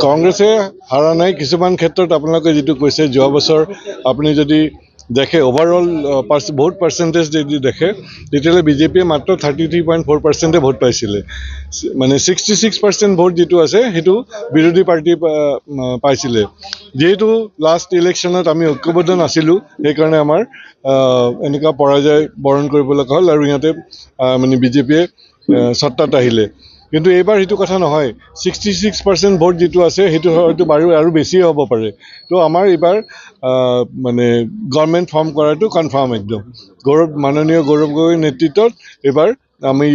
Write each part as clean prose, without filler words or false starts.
কংগ্ৰেছে হাৰা নাই কিছুমান ক্ষেত্ৰত আপোনালোকে যিটো কৈছে যোৱা বছৰ আপুনি যদি দেখে ওভাৰঅল বহুত পাৰ্চেণ্টেজ যদি দেখে তেতিয়াহ'লে বিজেপিয়ে মাত্ৰ 33.4% ভোট পাইছিলে মানে 66% ভোট যিটো আছে সেইটো বিৰোধী পাৰ্টি পাইছিলে যিহেতু লাষ্ট ইলেকশ্যনত আমি ঐক্যবদ্ধ নাছিলোঁ সেইকাৰণে আমাৰ এনেকুৱা পৰাজয় বৰণ কৰিব লগা হ'ল আৰু ইহঁতে মানে বিজেপিয়ে সত্তাত আহিলে কিন্তু এইবাৰ সেইটো কথা নহয় 66% ভোট যিটো আছে সেইটো হয়তো বাৰু আৰু বেছি হ'ব পাৰে তো আমাৰ এইবাৰ মানে গভৰ্ণমেণ্ট ফৰ্ম কৰাটো কনফাৰ্ম একদম মাননীয় গৌৰৱ গগৈৰ নেতৃত্বত এইবাৰ আমি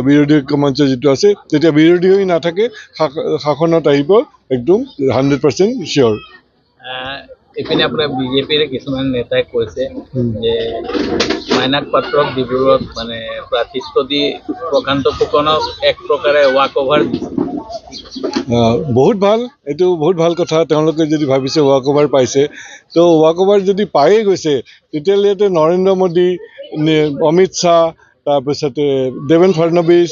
বিৰোধী ঐক্যমঞ্চ যিটো আছে তেতিয়া বিৰোধী হৈ নাথাকে শাসনত আহিব একদম 100% চিয়'ৰ এইপিনে আপোনাৰ বিজেপিৰ কিছুমান নেতাই কৈছে যে মাইনাক পাত্ৰক ডিব্ৰুগড়ত মানে প্ৰাৰ্থিত্ব দি প্ৰশান্ত ফুকনক এক প্ৰকাৰে ৱাক অভাৰ দিছে বহুত ভাল এইটো বহুত ভাল কথা তেওঁলোকে যদি ভাবিছে ৱাক অভাৰ পাইছে তো ৱাক অভাৰ যদি পায়ে গৈছে তেতিয়াহ'লে নৰেন্দ্ৰ মোদী অমিত শ্বাহ তাৰপিছতে দেৱেন্দ্ৰ ফাডনবিছ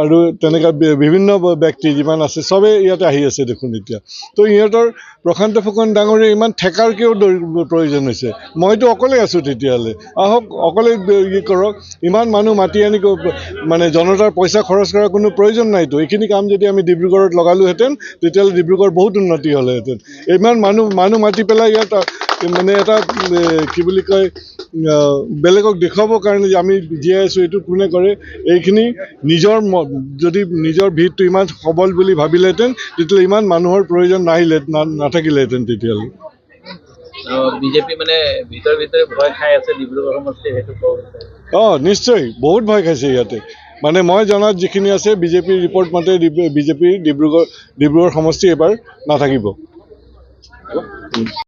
আৰু তেনেকুৱা বিভিন্ন ব্যক্তি যিমান আছে চবেই ইয়াতে আহি আছে দেখোন এতিয়া তো ইহঁতৰ প্ৰশান্ত ফুকন ডাঙৰীয়া ইমান ঠেকাৰ কিয় প্ৰয়োজন হৈছে মইতো অকলে আছোঁ তেতিয়াহ'লে আহক অকলে কৰক ইমান মানুহ মাতি আনি মানে জনতাৰ পইচা খৰচ কৰাৰ কোনো প্ৰয়োজন নাইতো এইখিনি কাম যদি আমি ডিব্ৰুগড়ত লগালোহেঁতেন তেতিয়াহ'লে ডিব্ৰুগড় বহুত উন্নতি হ'লেহেঁতেন ইমান মানুহ মাতি পেলাই ইয়াত মানে এটা কি বুলি কয় বেলেগক দেখুৱাবৰ কাৰণে যে আমি জীয়াই আছোঁ এইটো কোনে কৰে এইখিনি যদি নিজৰ ভিতটো ইমান সবল বুলি ভাবিলেহেঁতেন তেতিয়াহ'লে ইমান মানুহৰ প্ৰয়োজন নাথাকিলেহেঁতেন তেতিয়াহ'লে বিজেপি মানে ভিতৰে ভয় খাই আছে ডিব্ৰুগড় সমষ্টি সেইটো নিশ্চয় বহুত ভয় খাইছে ইয়াতে মানে মই জনাত যিখিনি আছে বিজেপিৰ ৰিপৰ্ট মতে বিজেপি ডিব্ৰুগড় সমষ্টি এবাৰ নাথাকিব